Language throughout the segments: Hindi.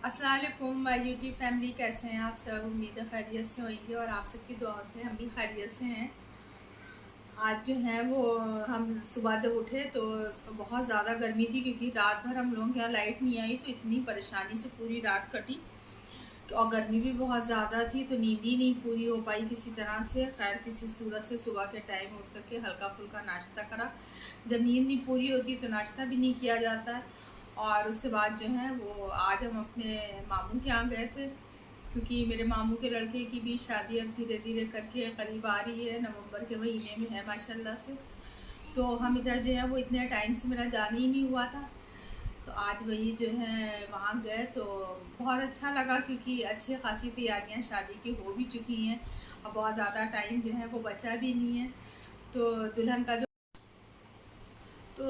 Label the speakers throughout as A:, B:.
A: अस्सलाम वालेकुम माय यूट्यूब फैमिली, कैसे हैं आप सब। उम्मीद है खैरियत से होंगे और आप सबकी दुआ से हम भी खैरियत से हैं। आज जो है वो हम सुबह जब उठे तो बहुत ज़्यादा गर्मी थी, क्योंकि रात भर हम लोगों के यहाँ लाइट नहीं आई, तो इतनी परेशानी से पूरी रात कटी और गर्मी भी बहुत ज़्यादा थी, तो नींद ही नहीं पूरी हो पाई किसी तरह से। खैर किसी सूरत से सुबह के टाइम उठ करके हल्का फुल्का नाश्ता करा। जब नींद नहीं पूरी होती तो नाश्ता भी नहीं किया जाता है। और उसके बाद जो है वो आज हम अपने मामू के यहाँ गए थे, क्योंकि मेरे मामू के लड़के की भी शादी अब धीरे धीरे करके करीब आ रही है, नवंबर के महीने में है माशाल्लाह से। तो हम इधर जो है वो इतने टाइम से मेरा जाना ही नहीं हुआ था, तो आज वही जो है वहाँ गए तो बहुत अच्छा लगा, क्योंकि अच्छी खासी तैयारियाँ शादी की हो भी चुकी हैं और बहुत ज़्यादा टाइम जो है वो बचा भी नहीं है। तो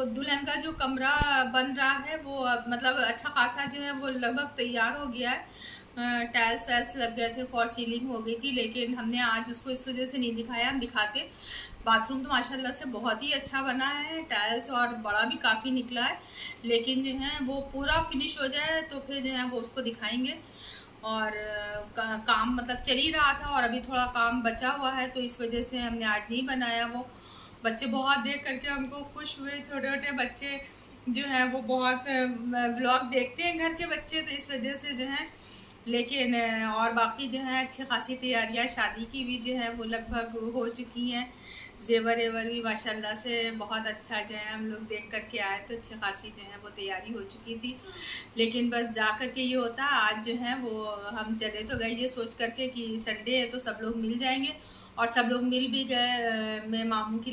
A: दुल्हन का जो कमरा बन रहा है वो मतलब अच्छा खासा जो है वो लगभग तैयार हो गया है। टाइल्स वैल्स लग गए थे, फॉर सीलिंग हो गई थी, लेकिन हमने आज उसको इस वजह से नहीं दिखाया। हम दिखाते। बाथरूम तो माशाल्लाह से बहुत ही अच्छा बना है, टाइल्स और बड़ा भी काफ़ी निकला है, लेकिन जो है वो पूरा फिनिश हो जाए तो फिर जो है वो उसको दिखाएंगे। और काम मतलब चल ही रहा था और अभी थोड़ा काम बचा हुआ है, तो इस वजह से हमने आज नहीं बनाया। वो बच्चे बहुत देख करके हमको खुश हुए, छोटे छोटे बच्चे जो हैं वो बहुत व्लॉग देखते हैं घर के बच्चे, तो इस वजह से जो है। लेकिन और बाकी जो है अच्छी खासी तैयारियां शादी की भी जो है वो लगभग हो चुकी हैं। जेवर एवर भी माशाल्लाह से बहुत अच्छा जो है हम लोग देख करके आए, तो अच्छी खासी जो है वो तैयारी हो चुकी थी। लेकिन बस जा कर के ये होता, आज जो है वो हम चले तो गए ये सोच करके कि संडे है तो सब लोग मिल जाएंगे, और सब लोग मिल भी गए। मेरे मामू की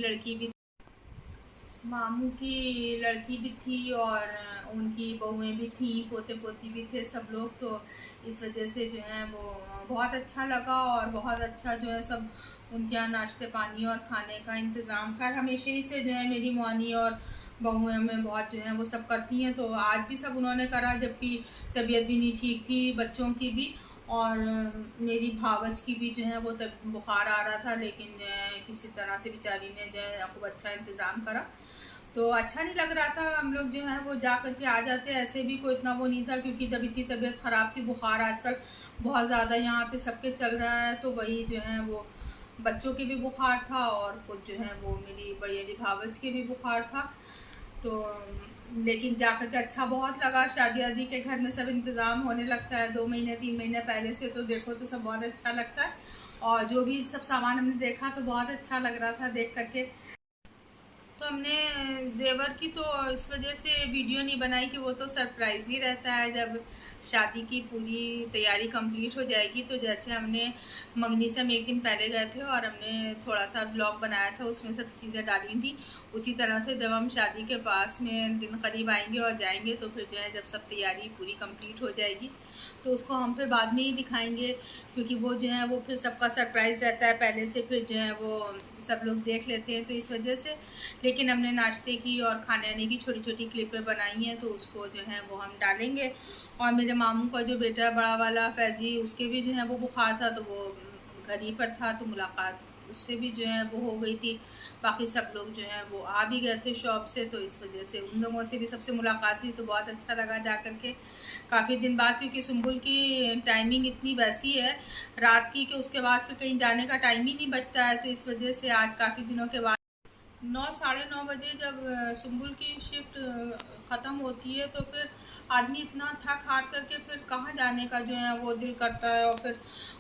A: लड़की भी थी और उनकी बहुएं भी थी, पोते पोती भी थे सब लोग, तो इस वजह से जो है वो बहुत अच्छा लगा। और बहुत अच्छा जो है सब उनके यहाँ नाश्ते पानी और खाने का इंतज़ाम, खैर हमेशा ही से जो है मेरी मौनी और बहुएं में बहुत जो है वो सब करती हैं, तो आज भी सब उन्होंने करा, जबकि तबीयत भी नहीं ठीक थी बच्चों की भी। और मेरी भावज की भी जो है वो तब बुखार आ रहा था, लेकिन जो है किसी तरह से बेचारी ने जो है खूब अच्छा इंतज़ाम करा। तो अच्छा नहीं लग रहा था, हम लोग जो है वो जा करके आ जाते, ऐसे भी कोई इतना वो नहीं था, क्योंकि जब इतनी तबीयत ख़राब थी, बुखार आजकल बहुत ज़्यादा यहाँ पे सबके चल रहा है, तो वही जो है वो बच्चों के भी बुखार था और कुछ जो है वो मेरी बड़ी वाली भावज के भी बुखार था। तो लेकिन जा करके अच्छा बहुत लगा। शादी वादी के घर में सब इंतज़ाम होने लगता है 2 महीने 3 महीने पहले से, तो देखो तो सब बहुत अच्छा लगता है। और जो भी सब सामान हमने देखा तो बहुत अच्छा लग रहा था देख करके। तो हमने जेवर की तो इस वजह से वीडियो नहीं बनाई कि वो तो सरप्राइज़ ही रहता है, जब शादी की पूरी तैयारी कंप्लीट हो जाएगी। तो जैसे हमने मंगनी से हम एक दिन पहले गए थे और हमने थोड़ा सा ब्लॉग बनाया था, उसमें सब चीज़ें डाली थी, उसी तरह से जब हम शादी के पास में दिन करीब आएंगे और जाएंगे तो फिर जो है जब सब तैयारी पूरी कंप्लीट हो जाएगी तो उसको हम फिर बाद में ही दिखाएंगे, क्योंकि वो जो है वो फिर सबका सरप्राइज़ रहता है पहले से, फिर जो है वो सब लोग देख लेते हैं, तो इस वजह से। लेकिन हमने नाश्ते की और खाने आने की छोटी छोटी क्लिपें बनाई हैं, तो उसको जो है वो हम डालेंगे। और मेरे मामू का जो बेटा बड़ा वाला फैज़ी, उसके भी जो है वो बुखार था, तो वो घर ही पर था, तो मुलाकात उससे भी जो है वो हो गई थी। बाकी सब लोग जो हैं वो आ भी गए थे शॉप से, तो इस वजह से उन लोगों से भी सबसे मुलाकात हुई, तो बहुत अच्छा लगा जा कर के काफ़ी दिन बाद, क्योंकि सुम्बुल की टाइमिंग इतनी वैसी है रात की कि उसके बाद फिर कहीं जाने का टाइम ही नहीं बचता है, तो इस वजह से आज काफ़ी दिनों के बाद 9 साढ़े 9 बजे जब सुम्बुल की शिफ्ट ख़त्म होती है, तो फिर आदमी इतना थक हार करके फिर कहाँ जाने का जो है वो दिल करता है, और फिर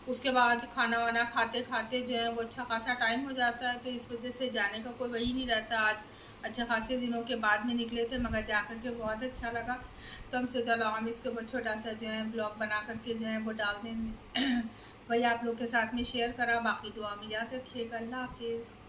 A: उसके बाद खाना वाना खाते खाते जो है वो अच्छा खासा टाइम हो जाता है, तो इस वजह से जाने का कोई वही नहीं रहता। आज अच्छे खासे दिनों के बाद में निकले थे, मगर जा कर के बहुत अच्छा लगा, तो हम सोचा लो हम इसके ऊपर छोटा सा जो है ब्लॉग बना करके जो है वो डाल देंगे। वही आप लोग के साथ में शेयर करा। बाकी दुआ में याद रखिएगा। अल्लाह हाफिज़।